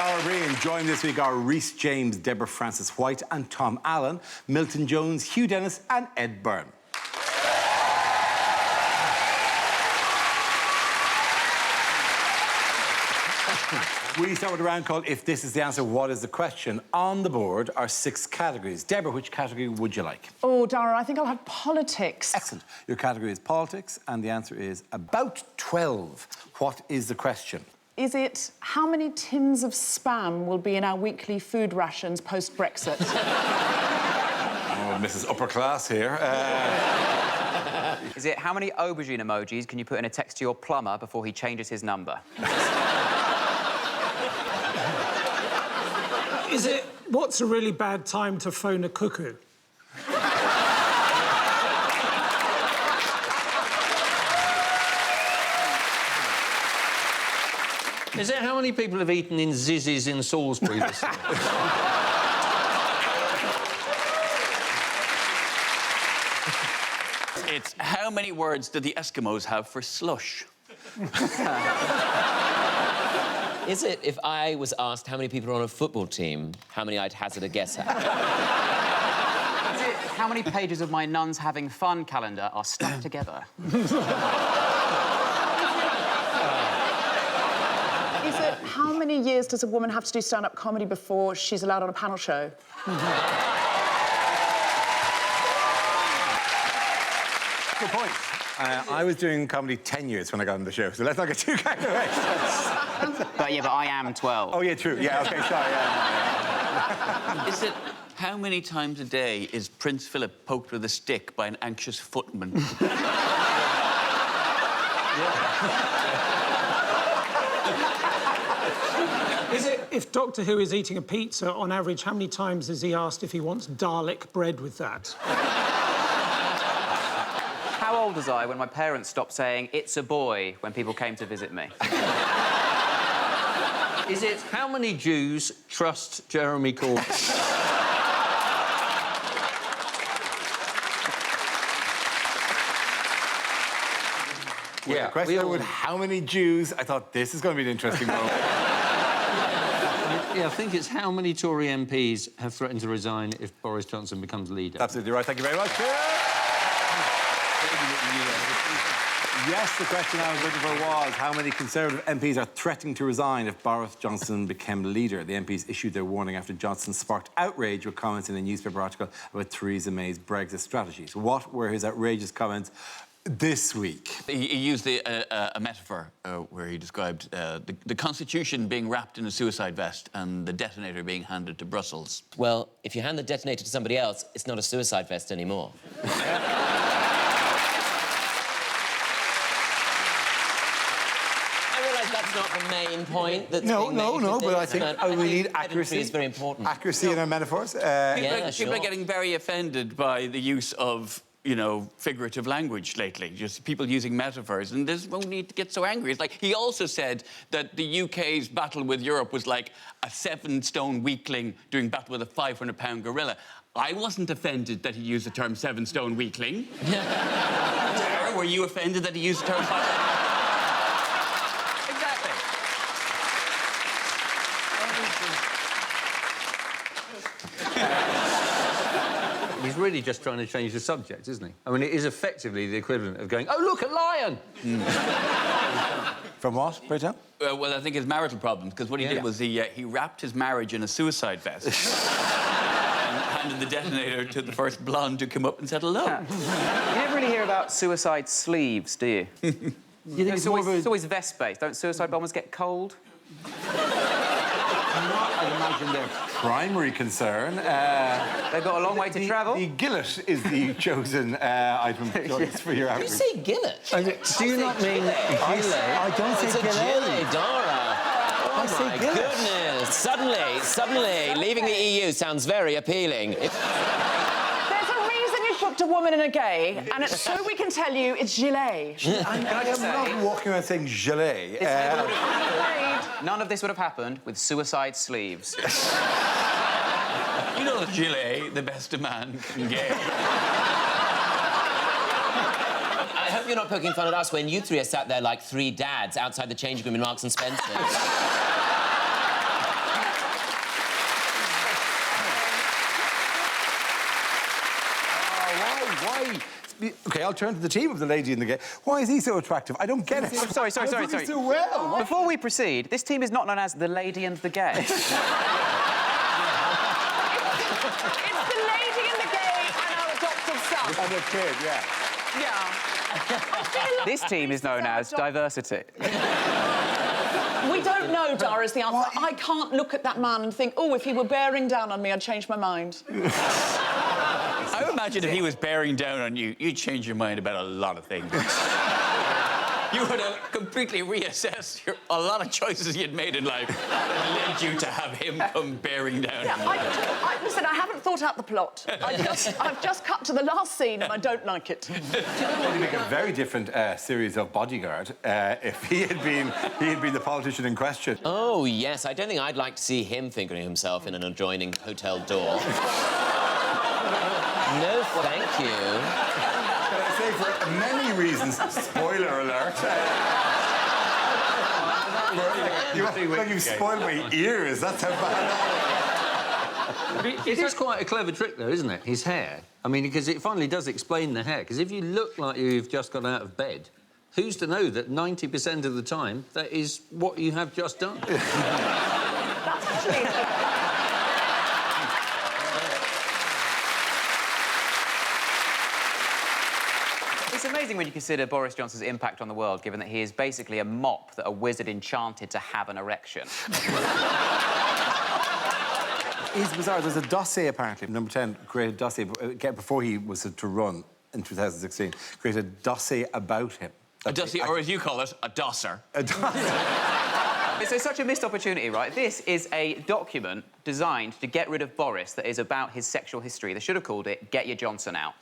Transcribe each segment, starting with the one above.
Our Breen. Joined this week are Rhys James, Deborah Frances-White and Tom Allen, Milton Jones, Hugh Dennis and Ed Byrne. We start with a round called If This Is the Answer, What Is the Question? On the board are 6 categories. Deborah, which category would you like? Oh, Dara, I think I'll have politics. Excellent. Your category is politics, and the answer is about 12. What is the question? Is it how many tins of Spam will be in our weekly food rations post-Brexit? Oh, Mrs. Upper Class here. Is it how many aubergine emojis can you put in a text to your plumber before he changes his number? Is it what's a really bad time to phone a cuckoo? Is it how many people have eaten in Zizzi's in Salisbury this year? It's how many words do the Eskimos have for slush? Is it if I was asked how many people are on a football team, how many I'd hazard a guess at? Is it how many pages of my Nuns Having Fun calendar are stuck together? Is it how many years does a woman have to do stand-up comedy before she's allowed on a panel show? Good point. I was doing comedy 10 years when I got on the show, so let's not get too carried away. But I am 12. Oh, yeah, true. Yeah, OK, sorry. Yeah. Is it how many times a day is Prince Philip poked with a stick by an anxious footman? Is it if Doctor Who is eating a pizza, on average, how many times is he asked if he wants Dalek bread with that? How old was I when my parents stopped saying, "It's a boy," when people came to visit me? Is it how many Jews trust Jeremy Corbyn? Yeah, question with how many Jews? I thought this is going to be an interesting moment. Yeah, I think it's how many Tory MPs have threatened to resign if Boris Johnson becomes leader. Absolutely right. Thank you very much. Yes, the question I was looking for was how many Conservative MPs are threatening to resign if Boris Johnson became leader. The MPs issued their warning after Johnson sparked outrage with comments in a newspaper article about Theresa May's Brexit strategies. What were his outrageous comments this week? He used a metaphor where he described the Constitution being wrapped in a suicide vest and the detonator being handed to Brussels. Well, if you hand the detonator to somebody else, it's not a suicide vest anymore. That's not the main point. That's No, but I think we need accuracy. It's very important. Accuracy in our metaphors. People are getting very offended by the use of, you know, figurative language lately. Just people using metaphors, and there's no need to get so angry. It's like he also said that the UK's battle with Europe was like a 7-stone weakling doing battle with a 500-pound gorilla. I wasn't offended that he used the term 7-stone weakling. Were you offended that he used the term 500? He's really just trying to change the subject, isn't he? I mean, it is effectively the equivalent of going, "Oh, look, a lion!" From what, pray tell? Well, I think his marital problems, because what he did was he wrapped his marriage in a suicide vest and handed the detonator to the first blonde who came up and said hello. You never really hear about suicide sleeves, do you? You think It's always vest-based. Don't suicide bombers get cold? I'd imagine their primary concern. They've got a long way to travel. The gillet is the chosen item of choice for your average. You say gillet? Do you not mean gilet? I don't It's say a gillet. gilet, Dara. Oh, say my gillet. goodness. Suddenly, leaving the EU sounds very appealing. There's a reason you've booked a woman and a gay, and it's so we can tell you it's gilet. I'm not walking around saying gilet. None of this would have happened with suicide sleeves. You know, gilet, the best a man can get. I hope you're not poking fun at us when you three are sat there like 3 dads outside the changing room in Marks and Spencer. OK, I'll turn to the team of the lady in the gay. Why is he so attractive? I don't get it. Sorry. So well. Before we proceed, this team is not known as the Lady and the Gay. It's the lady and the gay and our adopted son. And a kid, yeah. Yeah. I feel like This team is known as Diversity. we don't know, Dara, is the answer. I can't look at that man and think, oh, if he were bearing down on me, I'd change my mind. I imagine if he was bearing down on you, you'd change your mind about a lot of things. You would have completely reassessed a lot of choices you'd made in life that led you to have him come bearing down Yeah, on you. listen, I haven't thought out the plot. I've just cut to the last scene and I don't like it. It'd make a very different series of Bodyguard if he had been the politician in question. Oh, yes. I don't think I'd like to see him fingering himself in an adjoining hotel door. No, thank you. Can I say, for many reasons, spoiler alert. You've spoiled my ears. That's how bad. It is quite a clever trick, though, isn't it? His hair. I mean, because it finally does explain the hair. Because if you look like you've just got out of bed, who's to know that 90% of the time that is what you have just done? That's actually... It's amazing when you consider Boris Johnson's impact on the world, given that he is basically a mop that a wizard enchanted to have an erection. It's bizarre. There's a dossier, apparently. Number 10 created a dossier before he was to run in 2016. Created a dossier about him. A dossier, or as you call it, a dosser. A dossier. It's such a missed opportunity, right? This is a document designed to get rid of Boris that is about his sexual history. They should have called it Get Your Johnson Out.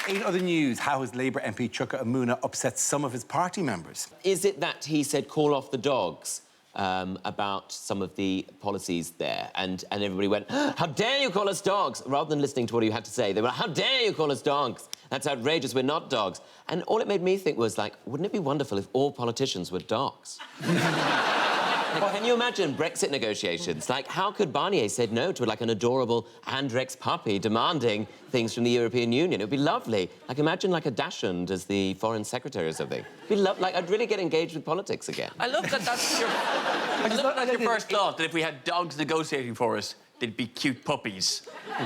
In other news, how has Labour MP Chuka Umunna upset some of his party members? Is it that he said call off the dogs about some of the policies there? And everybody went, how dare you call us dogs? Rather than listening to what he had to say, they were, how dare you call us dogs? That's outrageous, we're not dogs. And all it made me think was, like, wouldn't it be wonderful if all politicians were dogs? Well, can you imagine Brexit negotiations? Like, how could Barnier said no to, like, an adorable Andrex puppy demanding things from the European Union? It would be lovely. Like, imagine, like, a Dachshund as the foreign secretary or something. It'd be like, I'd really get engaged with politics again. I love that that's your... I love that's your first thought, that if we had dogs negotiating for us, they'd be cute puppies,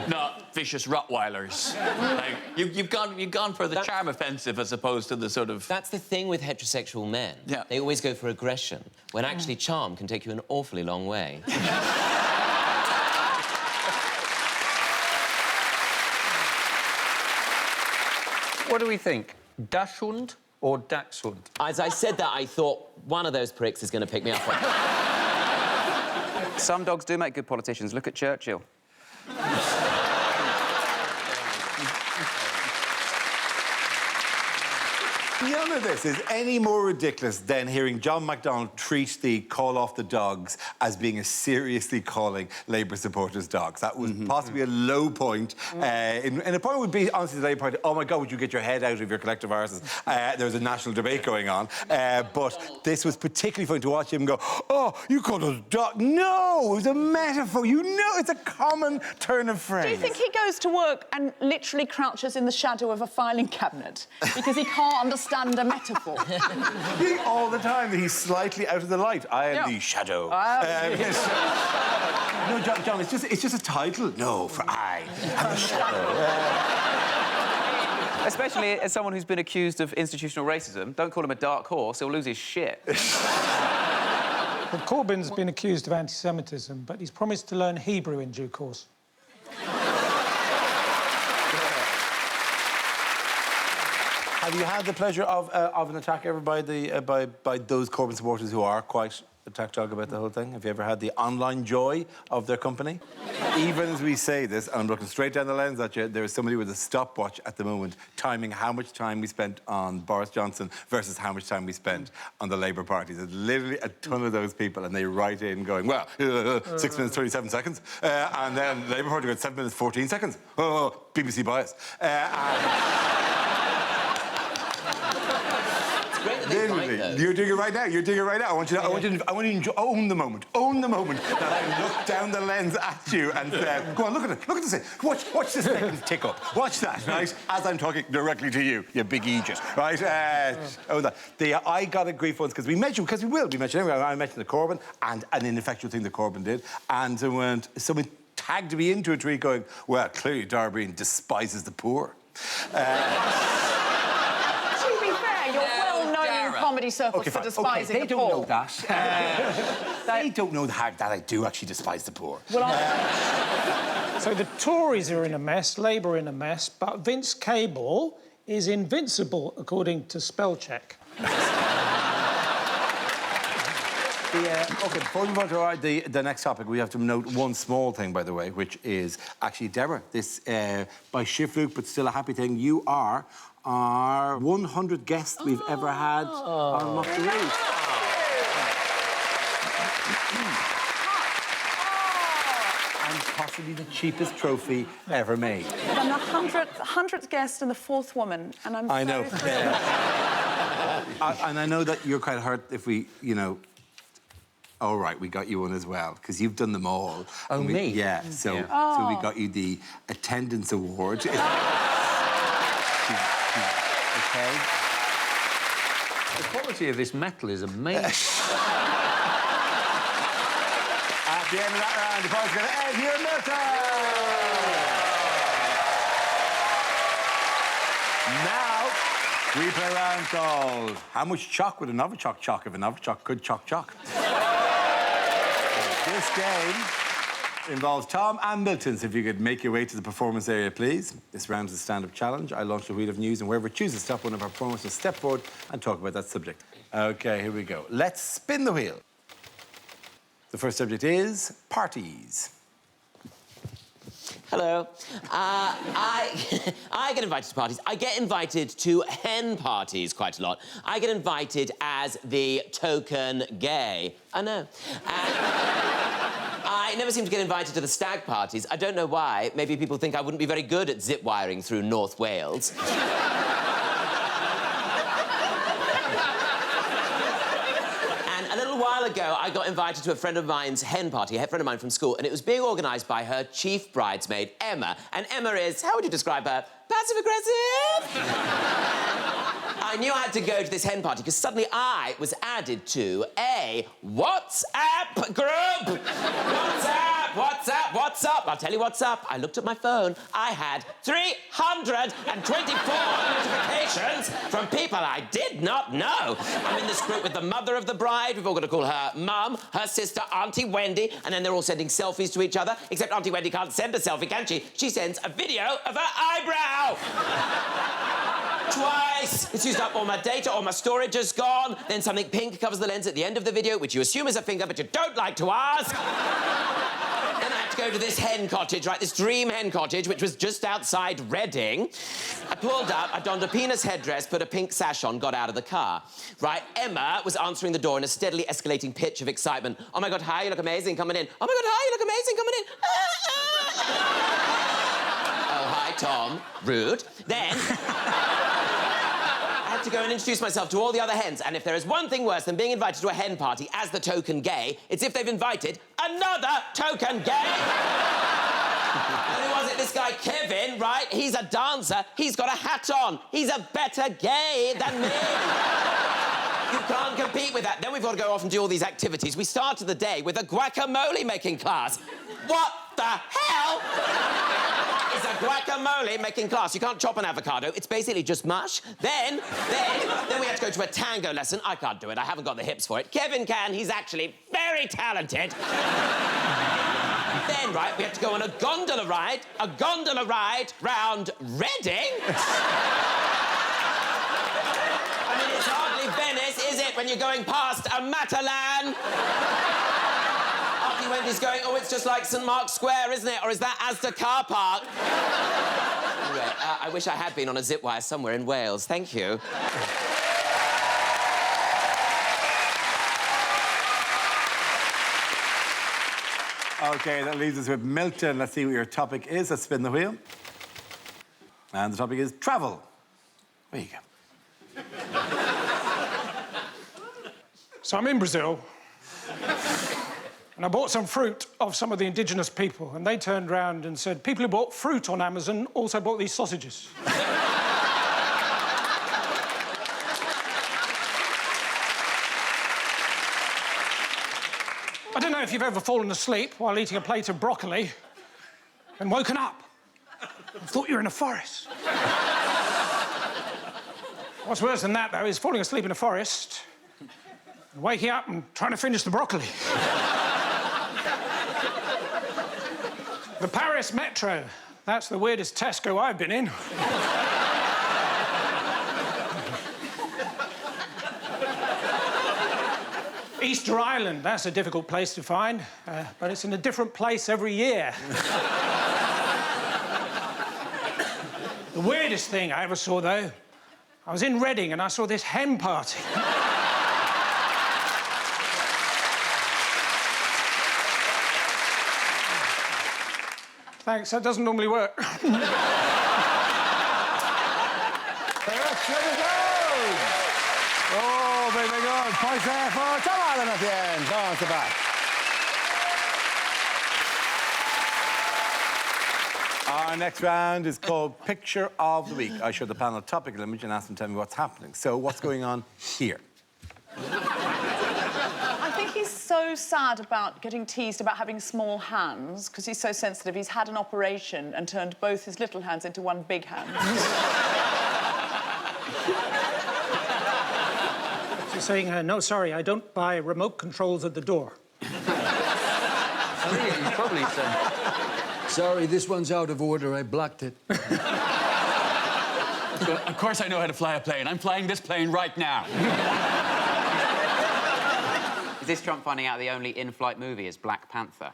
not vicious Rottweilers. Like, you've gone for the charm offensive as opposed to the sort of... That's the thing with heterosexual men. Yeah. They always go for aggression, when actually charm can take you an awfully long way. What do we think? Dachshund or Dachshund? As I said that, I thought one of those pricks is going to pick me up on. Some dogs do make good politicians. Look at Churchill. None of this is any more ridiculous than hearing John McDonnell treat the call off the dogs as being a seriously calling Labour supporters dogs. That was possibly a low point. And a point would be, honestly, the Labour Party, oh, my God, would you get your head out of your collective arses? There was a national debate going on. But this was particularly funny to watch him go, oh, you called us dogs. No, it was a metaphor. You know, it's a common turn of phrase. Do you think he goes to work and literally crouches in the shadow of a filing cabinet because he can't understand a metaphor? All the time, he's slightly out of the light. I am the shadow. No, John, it's just a title. No, for I am the shadow. Especially as someone who's been accused of institutional racism. Don't call him a dark horse, he'll lose his shit. Well, Corbyn's been accused of anti-Semitism, but he's promised to learn Hebrew in due course. Have you had the pleasure of an attack ever by those Corbyn supporters who are quite attack dog about the whole thing? Have you ever had the online joy of their company? Even as we say this, and I'm looking straight down the lens at you, there is somebody with a stopwatch at the moment timing how much time we spent on Boris Johnson versus how much time we spent on the Labour Party. There's literally a ton of those people, and they write in going, well, 6 minutes, 27 seconds. And then the Labour Party got 7 minutes, 14 seconds. Oh, BBC bias. great that they write those. You're doing it right now. You're doing it right now. I want you to own the moment. Own the moment that I looked down the lens at you and said, "Go on, look at it. Look at this. Watch this second tick up. Watch that, right? As I'm talking directly to you, you big Aegis, right? I got a grief once because we mentioned anyway. I mentioned the Corbyn and an ineffectual thing that Corbyn did, and someone tagged me into a tweet going, "Well, clearly Darby despises the poor." To be fair, you're well known in comedy circles for despising they the don't poor. know that. They don't know that I do actually despise the poor. Well, So the Tories are in a mess, Labour are in a mess, but Vince Cable is invincible, according to Spellcheck. OK, before we move on to the next topic, we have to note one small thing, by the way, which is actually, Deborah, this, by shift Luke, but still a happy thing, you are our 100th guest we've ever had on Mock the Road. And possibly the cheapest trophy ever made. I'm the 100th guest and the 4th woman, and I'm I so know. thrilled. And I know that you're quite hurt if we, all right, we got you one as well, because you've done them all. Oh, me? Yeah, so we got you the attendance award. Okay? The quality of this metal is amazing. At the end of that round, the point's going to end here, Milton! Now, we play a round called How Much Chalk Would a Novichok Chalk if a Novichok could chalk chalk? This game involves Tom and Milton, so if you could make your way to the performance area, please. This round is a stand-up challenge. I launch the wheel of news, and wherever it chooses to stop, one of our performers will step forward and talk about that subject. OK, here we go. Let's spin the wheel. The first subject is parties. Hello. I get invited to parties. I get invited to hen parties quite a lot. I get invited as the token gay. I know. I never seem to get invited to the stag parties. I don't know why. Maybe people think I wouldn't be very good at zip wiring through North Wales. A little while ago, I got invited to a friend of mine's hen party, a friend of mine from school, and it was being organised by her chief bridesmaid, Emma. And Emma is, how would you describe her? Passive-aggressive? I knew I had to go to this hen party because suddenly I was added to a WhatsApp group. What's up? I'll tell you what's up. I looked at my phone. I had 324 notifications from people I did not know. I'm in this group with the mother of the bride. We've all got to call her Mum, her sister, Auntie Wendy, and then they're all sending selfies to each other, except Auntie Wendy can't send a selfie, can she? She sends a video of her eyebrow. Twice. It's used up all my data, all my storage is gone. Then something pink covers the lens at the end of the video, which you assume is a finger, but you don't like to ask. Then I had to go to this hen cottage, right, this dream hen cottage, which was just outside Reading. I pulled up, I donned a penis headdress, put a pink sash on, got out of the car. Right, Emma was answering the door in a steadily escalating pitch of excitement. Oh, my God, hi, you look amazing, coming in. Oh, my God, hi, you look amazing, coming in. Oh, hi, Tom. Rude. Then... to go and introduce myself to all the other hens, and if there is one thing worse than being invited to a hen party as the token gay, it's if they've invited another token gay. Who was it? This guy Kevin, right? He's a dancer. He's got a hat on. He's a better gay than me. You can't compete with that. Then we've got to go off and do all these activities. We started the day with a guacamole making class. What the hell? Is a guacamole making class. You can't chop an avocado. It's basically just mush. Then we had to go to a tango lesson. I can't do it. I haven't got the hips for it. Kevin can. He's actually very talented. Then, right, we had to go on a gondola ride round Reading. I mean, it's hardly Venice, is it, when you're going past a Matalan? Auntie Wendy's going, oh, it's just like St Mark's Square, isn't it? Or is that Asda car park? Anyway, I wish I had been on a zip wire somewhere in Wales. Thank you. OK, that leaves us with Milton. Let's see what your topic is. Let's spin the wheel. And the topic is travel. There you go. So I'm in Brazil, and I bought some fruit off some of the indigenous people, and they turned round and said, people who bought fruit on Amazon also bought these sausages. I don't know if you've ever fallen asleep while eating a plate of broccoli and woken up and thought you were in a forest. What's worse than that, though, is falling asleep in a forest and waking up and trying to finish the broccoli. The Paris Metro. That's the weirdest Tesco I've been in. Easter Island, that's a difficult place to find, but it's in a different place every year. The weirdest thing I ever saw, though, I was in Reading and I saw this hen party. Thanks, that doesn't normally work. Oh, very, very good. Points there for Tom Allen at the end. Go on to back. Our next round is called Picture of the Week. I show the panel a topical image and ask them to tell me what's happening. So, what's going on here? I think he's so sad about getting teased about having small hands because he's so sensitive. He's had an operation and turned both his little hands into one big hand. She's saying, no, sorry, I don't buy remote controls at the door. I think he's probably saying... Sorry, this one's out of order. I blocked it. Of course I know how to fly a plane. I'm flying this plane right now. Is this Trump finding out the only in-flight movie is Black Panther?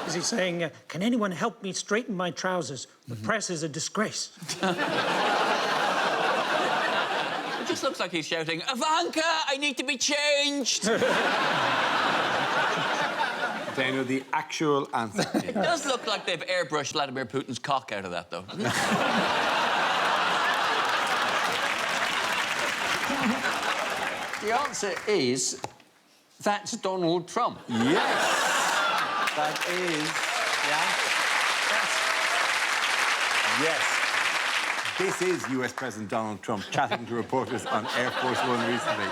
Is he saying, can anyone help me straighten my trousers? The press is a disgrace. It just looks like he's shouting, Ivanka, I need to be changed. Daniel, the actual answer is... It does look like they've airbrushed Vladimir Putin's cock out of that, though. The answer is... that's Donald Trump. Yes! That is... Yeah? Yes. This is US President Donald Trump chatting to reporters on Air Force One recently.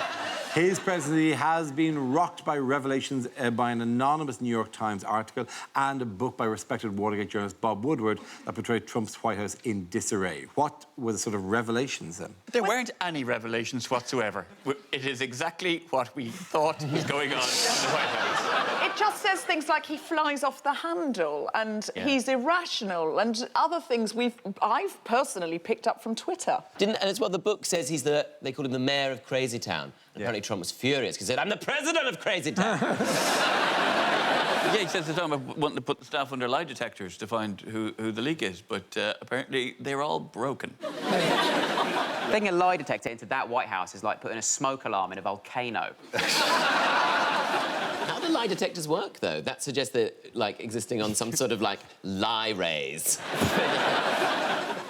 His presidency has been rocked by revelations by an anonymous New York Times article and a book by respected Watergate journalist Bob Woodward that portrayed Trump's White House in disarray. What were the sort of revelations then? There weren't any revelations whatsoever. It is exactly what we thought was going on in the White House. It just says things like he flies off the handle and he's irrational and other things I've personally picked up from Twitter. And it's what the book says. They call him the mayor of Crazy Town. Apparently Trump was furious because he said, I'm the president of Crazy Town. Yeah, he says the time of wanting to put the staff under lie detectors to find who the leak is, but apparently they're all broken. Putting a lie detector into that White House is like putting a smoke alarm in a volcano. How do lie detectors work, though? That suggests that, like, existing on some sort of, like, lie rays.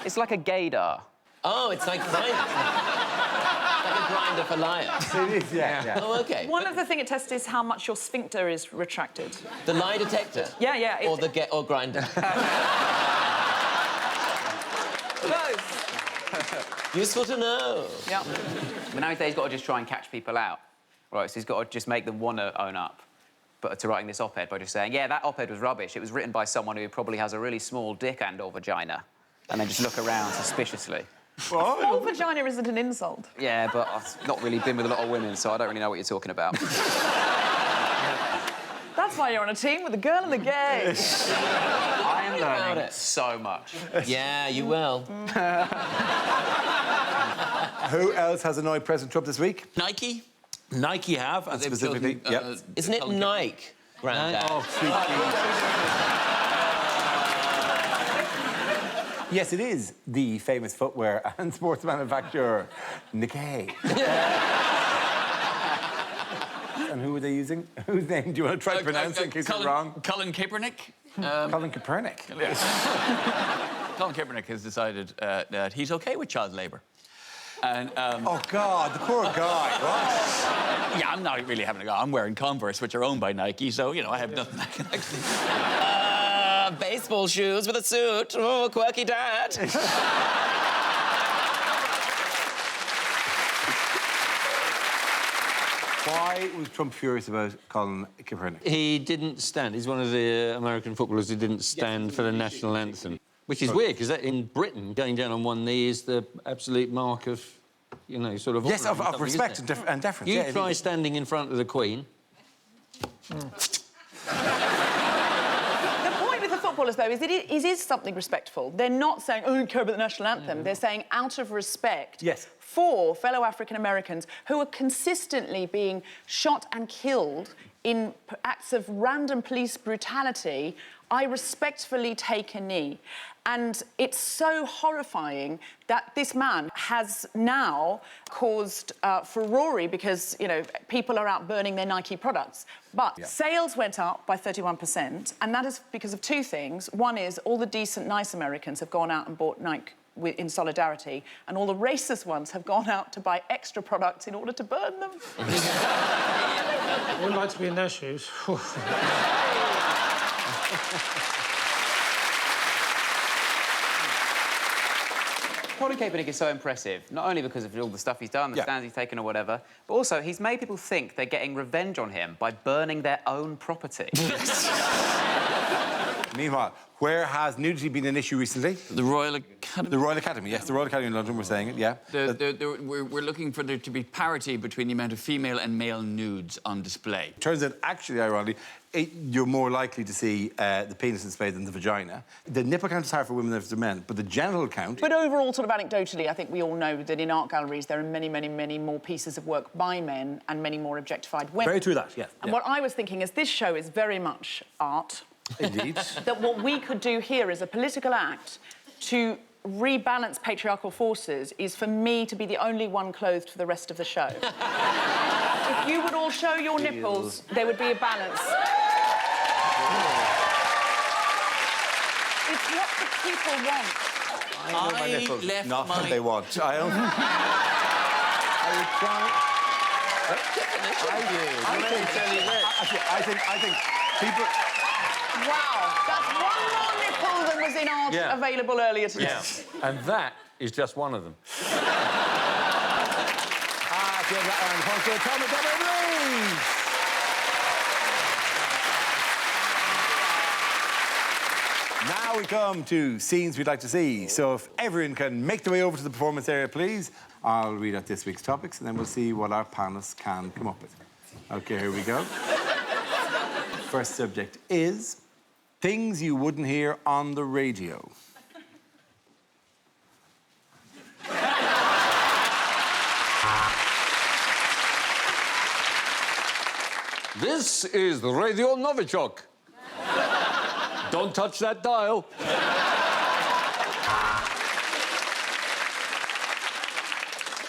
It's like a gaydar. Oh, it's like like a grinder for liars. It is, yeah. Oh, OK. One of the things it tests is how much your sphincter is retracted. The lie detector? Yeah, yeah. Or grinder. Both. Useful to know. Yeah. But nowadays he's got to just try and catch people out. Right, so he's got to just make them want to own up. But to writing this op-ed by just saying, yeah, that op-ed was rubbish. It was written by someone who probably has a really small dick and/or vagina. And then just look around suspiciously. Small vagina isn't an insult. Yeah, but I've not really been with a lot of women, so I don't really know what you're talking about. That's why you're on a team with the girl and the gay. I am learning so much. Yeah, you will. Who else has annoyed President Trump this week? Nike? Nike have, and specifically... Isn't it Nike, Grandad? Oh, yes, it is the famous footwear and sports manufacturer, Nike. And who were they using? Whose name do you want to try to pronounce in case it's wrong? Colin Kaepernick. Colin Kaepernick. Yes. Colin Kaepernick has decided that he's OK with child labour. And, Oh, God, the poor guy. What? yeah, I'm not really having a go. I'm wearing Converse, which are owned by Nike, so, you know, I have nothing I can actually... Baseball shoes with a suit. Oh, quirky dad. Why was Trump furious about Colin Kaepernick? He didn't stand. He's one of the American footballers who didn't stand for the national anthem. Which is weird, because in Britain, going down on one knee is the absolute mark of, you know, sort of... Yes, honour of and respect something, and deference. You yeah, try standing in front of the Queen. The point with the footballers, though, is it is something respectful. They're not saying, oh, I don't care about the national anthem. They're saying, out of respect Yes. for fellow African Americans who are consistently being shot and killed in acts of random police brutality, I respectfully take a knee. And it's so horrifying that this man has now caused furore because, you know, people are out burning their Nike products. But sales went up by 31%, and that is because of two things. One is all the decent, nice Americans have gone out and bought Nike in solidarity, and all the racist ones have gone out to buy extra products in order to burn them. I would like to be in their shoes. Colin Kaepernick is so impressive, not only because of all the stuff he's done, the stands he's taken or whatever, but also he's made people think they're getting revenge on him by burning their own property. Meanwhile, where has nudity been an issue recently? The Royal Academy. The Royal Academy, yes, the Royal Academy in London, we're saying it, yeah. We're looking for there to be parity between the amount of female and male nudes on display. Turns out, actually, ironically, you're more likely to see the penis displayed than the vagina. The nipple count is higher for women than for men, but the genital count... But overall, sort of anecdotally, I think we all know that in art galleries there are many, many, many more pieces of work by men and many more objectified women. Very true that, yeah. And what I was thinking is this show is very much art. Indeed. That what we could do here is a political act to rebalance patriarchal forces is for me to be the only one clothed for the rest of the show. If you would all show your nipples, there would be a balance. It's what the people want. I know my nipples, left not my- what they want. I don't... I would try... I think people... Wow, that's one more nipple than was in art available earlier today. Yeah. And that is just one of them. Now we come to scenes we'd like to see. So if everyone can make their way over to the performance area, please. I'll read out this week's topics, and then we'll see what our panelists can come up with. OK, here we go. First subject is things you wouldn't hear on the radio. This is the Radio Novichok. Don't touch that dial.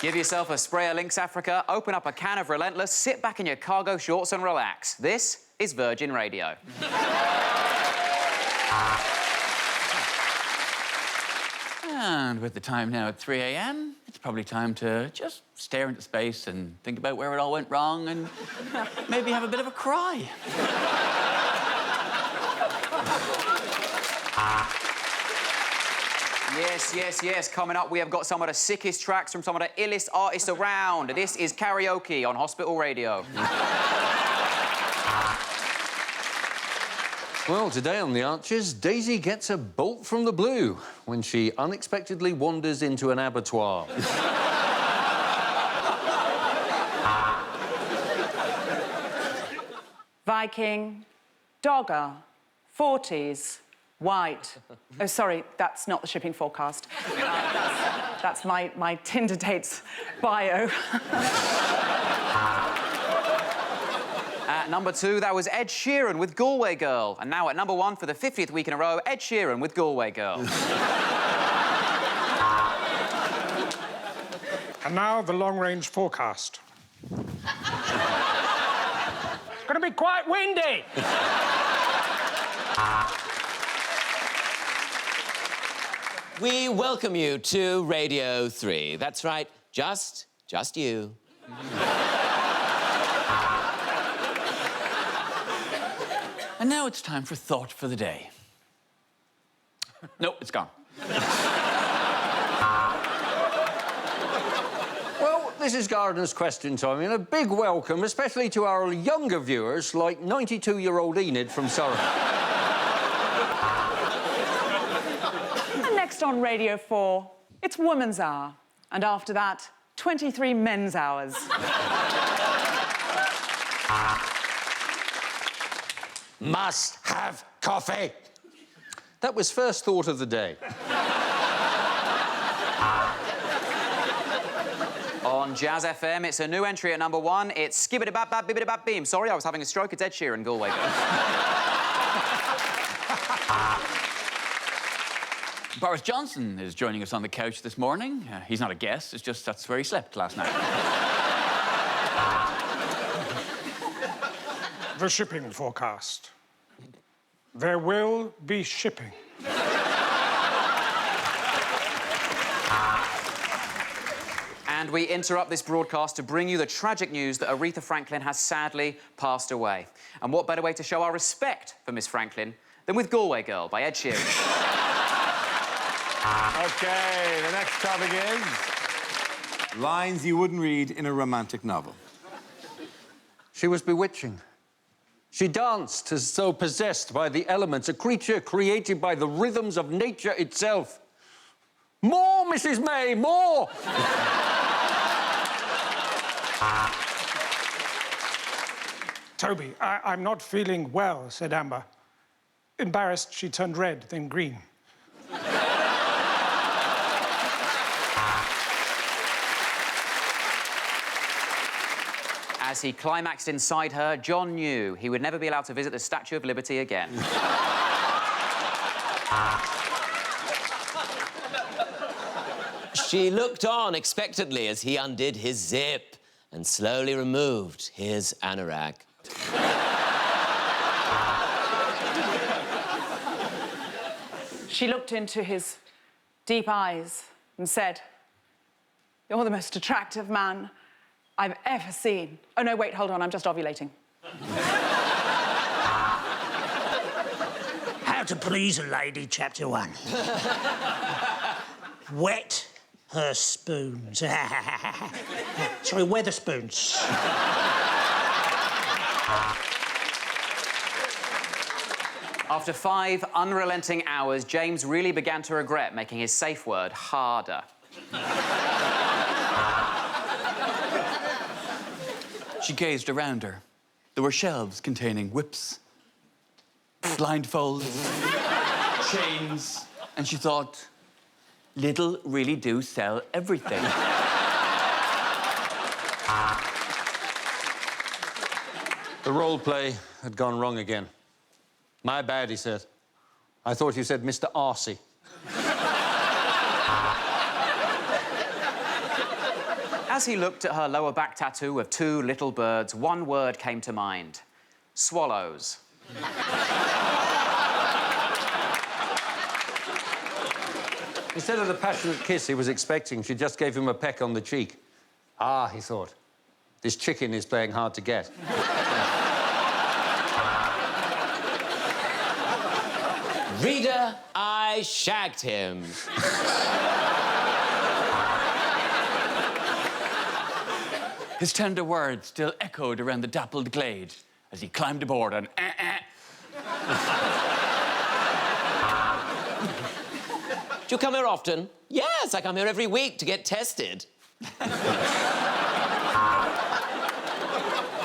Give yourself a spray of Lynx Africa, open up a can of Relentless, sit back in your cargo shorts and relax. This is Virgin Radio. And with the time now at 3 a.m, it's probably time to just stare into space and think about where it all went wrong and maybe have a bit of a cry. Yes. Coming up, we have got some of the sickest tracks from some of the illest artists around. This is Karaoke on Hospital Radio. Well, today on The Archers, Daisy gets a bolt from the blue when she unexpectedly wanders into an abattoir. Viking, Dogger, 40s, white. Oh, sorry, that's not the shipping forecast. That's my Tinder dates bio. At number 2, that was Ed Sheeran with Galway Girl. And now at number 1 for the 50th week in a row, Ed Sheeran with Galway Girl. And now the long-range forecast. It's going to be quite windy. We welcome you to Radio 3. That's right, Just you. And now it's time for Thought for the Day. No, it's gone. Well, this is Gardener's Question Time, and a big welcome, especially to our younger viewers, like 92-year-old Enid from Surrey. And next on Radio 4, it's Woman's Hour. And after that, 23 Men's Hours. Must have coffee. That was first thought of the day. On Jazz FM, it's a new entry at number 1. It's Skibbity Bap Bap Bibbity Bap Beam. Sorry, I was having a stroke. It's Ed Sheeran, Galway. Boris Johnson is joining us on the couch this morning. He's not a guest, it's just that's where he slept last night. The shipping forecast. There will be shipping. And we interrupt this broadcast to bring you the tragic news that Aretha Franklin has sadly passed away. And what better way to show our respect for Miss Franklin than with Galway Girl by Ed Sheeran. OK, the next topic is lines you wouldn't read in a romantic novel. She was bewitching. She danced as though possessed by the elements, a creature created by the rhythms of nature itself. More, Mrs. May, more! Toby, I'm not feeling well, said Amber. Embarrassed, she turned red, then green. As he climaxed inside her, John knew he would never be allowed to visit the Statue of Liberty again. She looked on expectantly as he undid his zip and slowly removed his anorak. She looked into his deep eyes and said, "You're the most attractive man I've ever seen." Oh, no, wait, hold on, I'm just ovulating. How to Please a Lady, Chapter 1. Wet her spoons. Sorry, Weatherspoons. After 5 unrelenting hours, James really began to regret making his safe word harder. She gazed around her. There were shelves containing whips, blindfolds, chains, and she thought, Lidl really do sell everything. The role play had gone wrong again. My bad, he said. I thought you said Mr. Arsey. As he looked at her lower back tattoo of 2 little birds, one word came to mind. Swallows. Instead of the passionate kiss he was expecting, she just gave him a peck on the cheek. Ah, he thought, this chicken is playing hard to get. Reader, I shagged him. His tender words still echoed around the dappled glade as he climbed aboard and Do you come here often? Yes, I come here every week to get tested.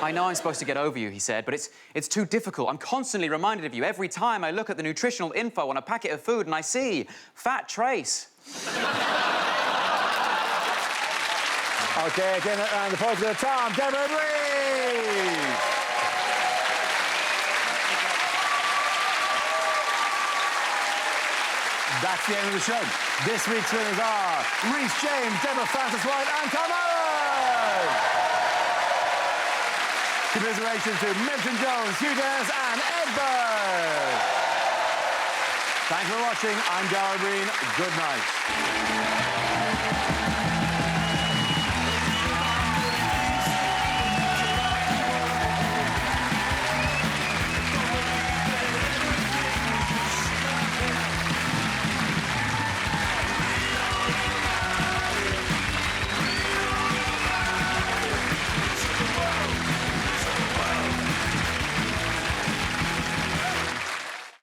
I know I'm supposed to get over you, he said, but it's too difficult. I'm constantly reminded of you every time I look at the nutritional info on a packet of food and I see fat trace. OK, again, and the applause to Tom, Deborah Breeze. That's the end of the show. This week's winners are Rhys James, Deborah Francis White, and Tom Allen. Commiserations to Milton Jones, Hugh Dennis, and Ed Bird. Thanks for watching. I'm Darragh Breen. Good night.